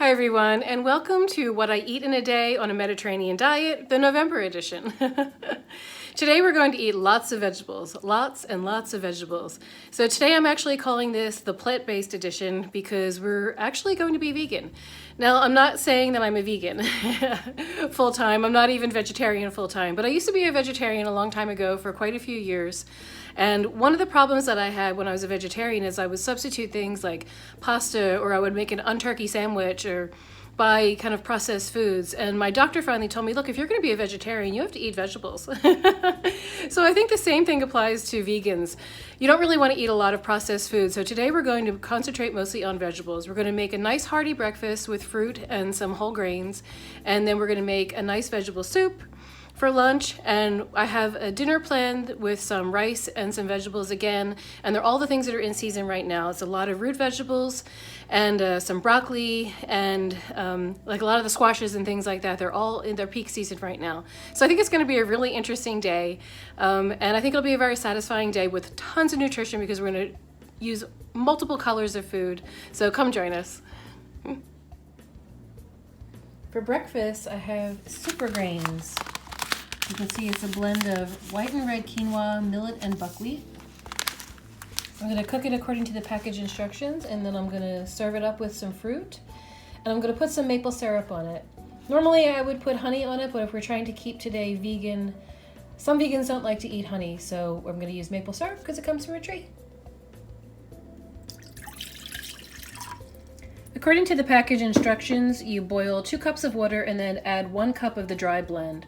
Hi everyone, and welcome to What I Eat in a Day on a Mediterranean Diet, the November edition. Today we're going to eat lots of vegetables, lots and lots of vegetables. So today I'm actually calling this the plant-based edition because we're actually going to be vegan. Now I'm not saying that I'm a vegan full-time, I'm not even vegetarian full-time, but I used to be a vegetarian a long time ago for quite a few years. And one of the problems that I had when I was a vegetarian is I would substitute things like pasta, or I would make an unturkey sandwich, or buy kind of processed foods. And my doctor finally told me, look, if you're going to be a vegetarian, you have to eat vegetables. So I think the same thing applies to vegans. You don't really want to eat a lot of processed food. So today we're going to concentrate mostly on vegetables. We're going to make a nice hearty breakfast with fruit and some whole grains. And then we're going to make a nice vegetable soup for lunch, and I have a dinner planned with some rice and some vegetables again, and they're all the things that are in season right now. It's a lot of root vegetables and some broccoli and like a lot of the squashes and things like that. They're all in their peak season right now. So I think it's going to be a really interesting day, and I think it'll be a very satisfying day with tons of nutrition because we're going to use multiple colors of food. So come join us. For breakfast, I have super grains. You can see it's a blend of white and red quinoa, millet, and buckwheat. I'm going to cook it according to the package instructions, and then I'm going to serve it up with some fruit, and I'm going to put some maple syrup on it. Normally I would put honey on it, but if we're trying to keep today vegan, some vegans don't like to eat honey, so I'm going to use maple syrup because it comes from a tree. According to the package instructions, you boil 2 cups of water and then add 1 cup of the dry blend.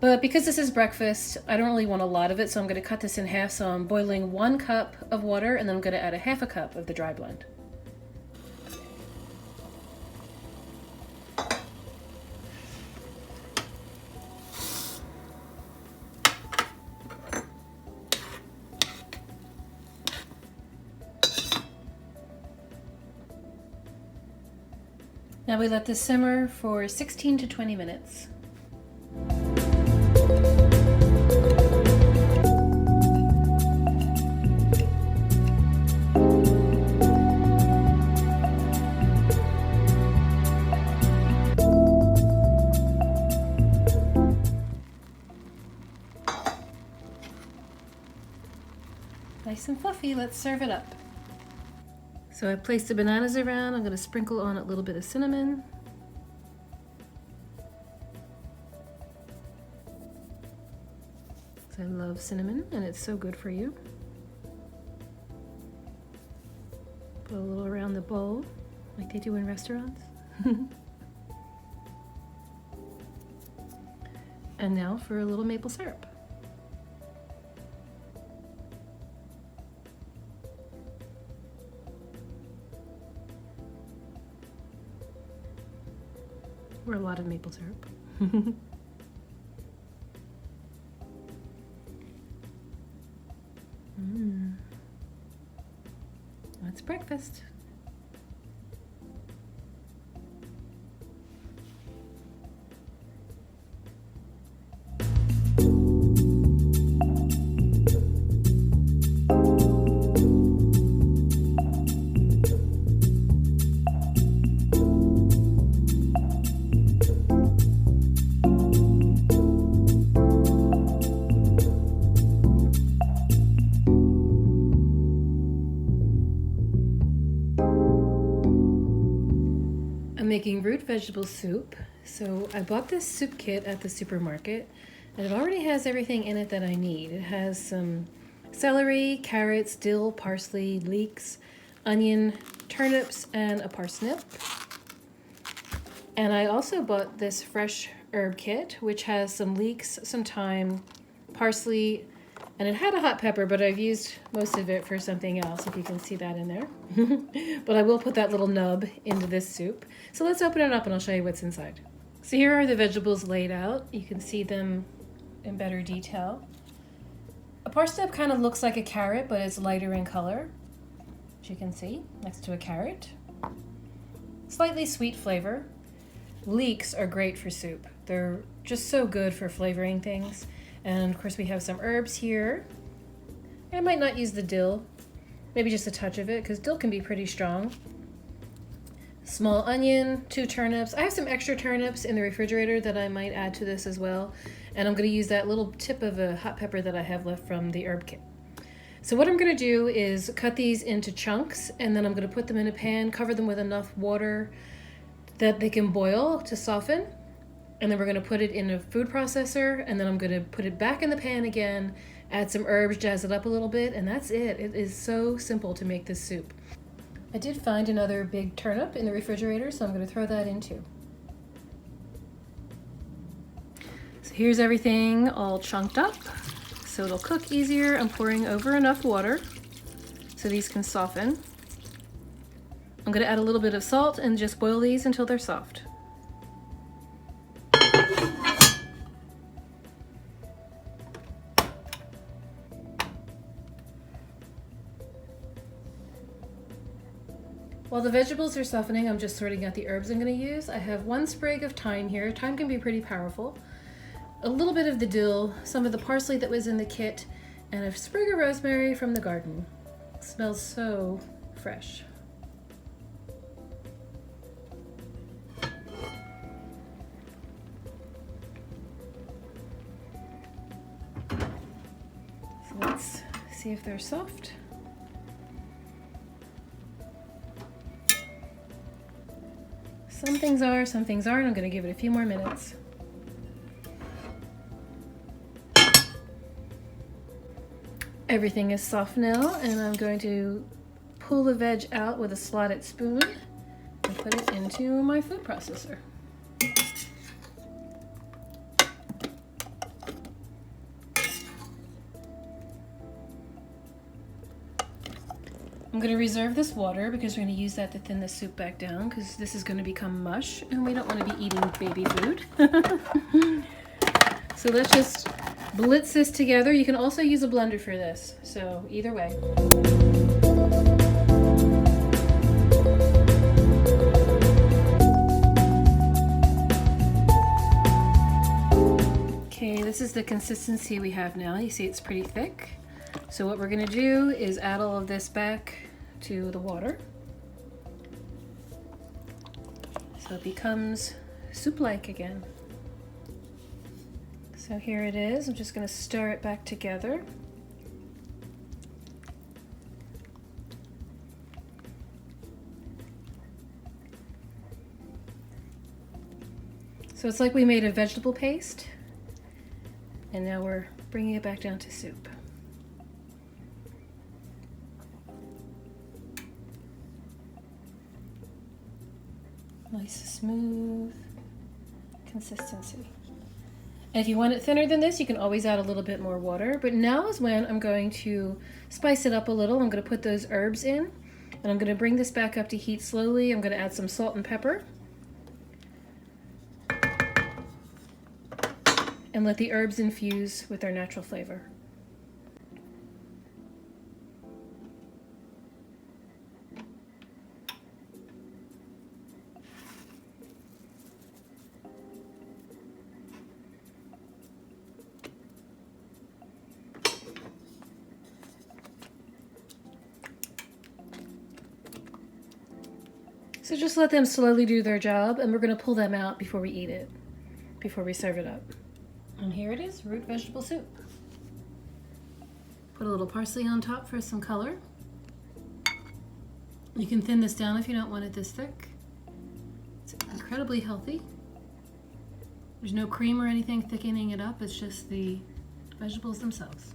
But because this is breakfast, I don't really want a lot of it, so I'm going to cut this in half. So I'm boiling 1 cup of water, and then I'm going to add a half a cup of the dry blend. Now we let this simmer for 16 to 20 minutes. Nice and fluffy, let's serve it up. So I placed the bananas around. I'm going to sprinkle on a little bit of cinnamon. I love cinnamon and it's so good for you. Put a little around the bowl like they do in restaurants. And now for a little maple syrup. Or a lot of maple syrup. That's breakfast. I'm making root vegetable soup. So I bought this soup kit at the supermarket, and it already has everything in it that I need. It has some celery, carrots, dill, parsley, leeks, onion, turnips, and a parsnip. And I also bought this fresh herb kit, which has some leeks, some thyme, parsley, and it had a hot pepper, but I've used most of it for something else, if you can see that in there. But I will put that little nub into this soup. So let's open it up and I'll show you what's inside. So here are the vegetables laid out. You can see them in better detail. A parsnip kind of looks like a carrot, but it's lighter in color, as you can see, next to a carrot. Slightly sweet flavor. Leeks are great for soup. They're just so good for flavoring things. And of course we have some herbs here. I might not use the dill, maybe just a touch of it, because dill can be pretty strong. small onion, 2 turnips. I have some extra turnips in the refrigerator that I might add to this as well. And I'm going to use that little tip of a hot pepper that I have left from the herb kit. So what I'm going to do is cut these into chunks, and then I'm going to put them in a pan, cover them with enough water that they can boil to soften. And then we're going to put it in a food processor, and then I'm going to put it back in the pan again, add some herbs, jazz it up a little bit, and that's it. It is so simple to make this soup. I did find another big turnip in the refrigerator, so I'm going to throw that in too. So here's everything all chunked up, so it'll cook easier. I'm pouring over enough water so these can soften. I'm going to add a little bit of salt and just boil these until they're soft. While the vegetables are softening, I'm just sorting out the herbs I'm going to use. I have 1 sprig of thyme here. Thyme can be pretty powerful. A little bit of the dill, some of the parsley that was in the kit, and a sprig of rosemary from the garden. It smells so fresh. So let's see if they're soft. Some things are, some things aren't. I'm going to give it a few more minutes. Everything is soft now, and I'm going to pull the veg out with a slotted spoon and put it into my food processor. I'm going to reserve this water because we're going to use that to thin the soup back down, because this is going to become mush and we don't want to be eating baby food. So let's just blitz this together. You can also use a blender for this, so either way. Okay, this is the consistency we have now. You see it's pretty thick. So what we're going to do is add all of this back to the water, so it becomes soup-like again. So here it is. I'm just going to stir it back together. So it's like we made a vegetable paste, and now we're bringing it back down to soup. Nice smooth consistency. And if you want it thinner than this, you can always add a little bit more water. But now is when I'm going to spice it up a little. I'm going to put those herbs in, and I'm going to bring this back up to heat slowly. I'm going to add some salt and pepper, and let the herbs infuse with their natural flavor. So just let them slowly do their job, and we're going to pull them out before we eat it, before we serve it up. And here it is, root vegetable soup. Put a little parsley on top for some color. You can thin this down if you don't want it this thick. It's incredibly healthy. There's no cream or anything thickening it up, it's just the vegetables themselves.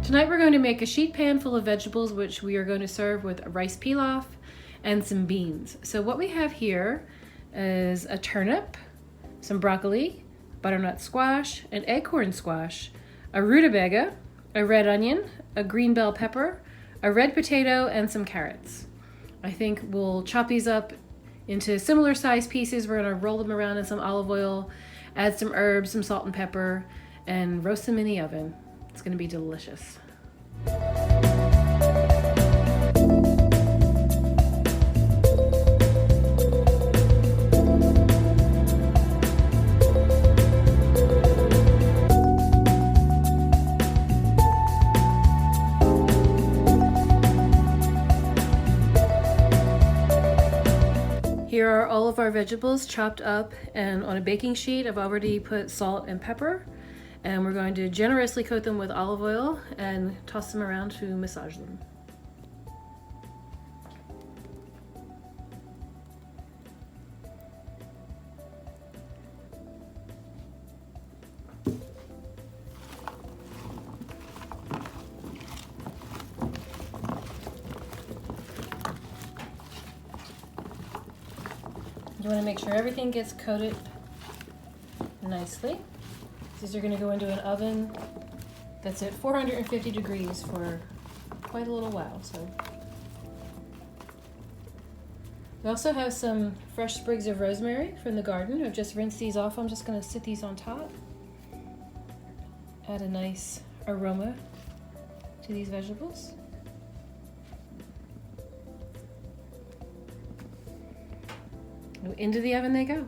Tonight we're going to make a sheet pan full of vegetables, which we are going to serve with a rice pilaf and some beans. So what we have here is a turnip, some broccoli, butternut squash, an acorn squash, a rutabaga, a red onion, a green bell pepper, a red potato, and some carrots. I think we'll chop these up into similar sized pieces. We're gonna roll them around in some olive oil, add some herbs, some salt and pepper, and roast them in the oven. It's gonna be delicious. Here are all of our vegetables chopped up, and on a baking sheet I've already put salt and pepper, and we're going to generously coat them with olive oil and toss them around to massage them. You want to make sure everything gets coated nicely. These are going to go into an oven that's at 450 degrees for quite a little while. So we also have some fresh sprigs of rosemary from the garden. I've just rinsed these off. I'm just going to sit these on top. Add a nice aroma to these vegetables. Into the oven they go.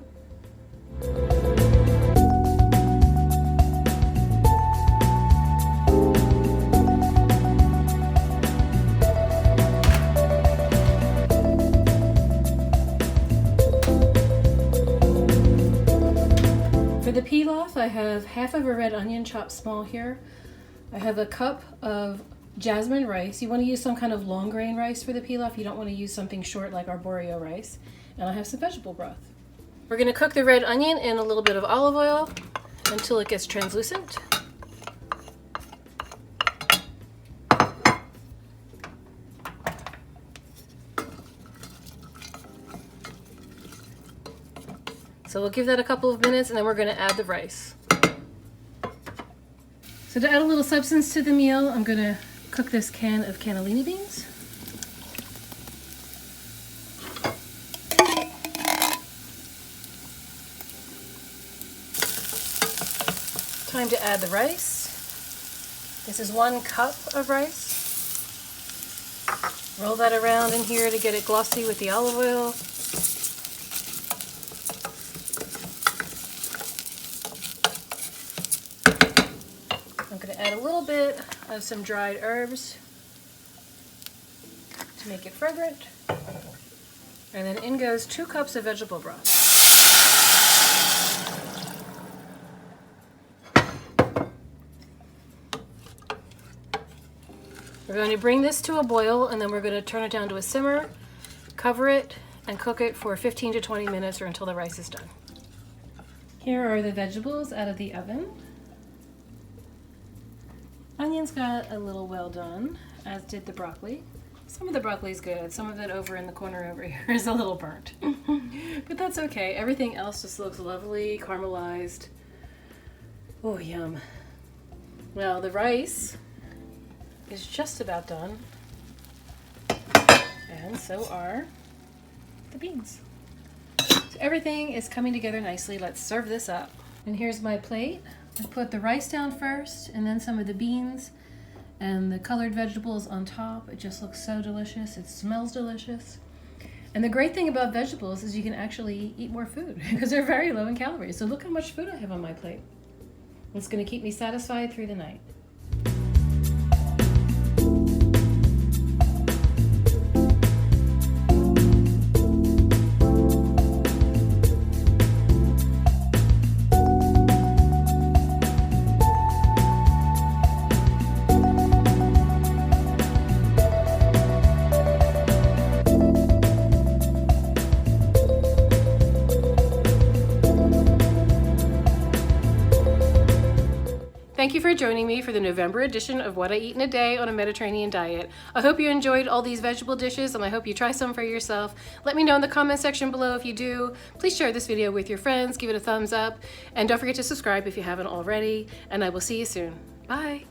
For the pilaf, I have half of a red onion chopped small here. I have a cup of jasmine rice. You want to use some kind of long grain rice for the pilaf. You don't want to use something short like arborio rice. And I have some vegetable broth. We're going to cook the red onion in a little bit of olive oil until it gets translucent. So we'll give that a couple of minutes and then we're going to add the rice. So to add a little substance to the meal, I'm going to cook this can of cannellini beans. Time to add the rice. This is 1 cup of rice. Roll that around in here to get it glossy with the olive oil. I'm going to add a little bit of some dried herbs to make it fragrant. And then in goes 2 cups of vegetable broth. We're going to bring this to a boil and then we're going to turn it down to a simmer, cover it, and cook it for 15 to 20 minutes or until the rice is done. Here are the vegetables out of the oven. Onions got a little well done, as did the broccoli. Some of the broccoli is good, some of it over in the corner over here is a little burnt. But that's okay, everything else just looks lovely, caramelized. Oh, yum. Well, the rice is just about done, and so are the beans. So everything is coming together nicely. Let's serve this up. And here's my plate. I put the rice down first and then some of the beans and the colored vegetables on top. It just looks so delicious. It smells delicious. And the great thing about vegetables is you can actually eat more food because they're very low in calories. So look how much food I have on my plate. It's going to keep me satisfied through the night. Thank you for joining me for the November edition of What I Eat in a Day on a Mediterranean Diet. I hope you enjoyed all these vegetable dishes and I hope you try some for yourself. Let me know in the comment section below if you do. Please share this video with your friends, give it a thumbs up, and don't forget to subscribe if you haven't already, and I will see you soon. Bye!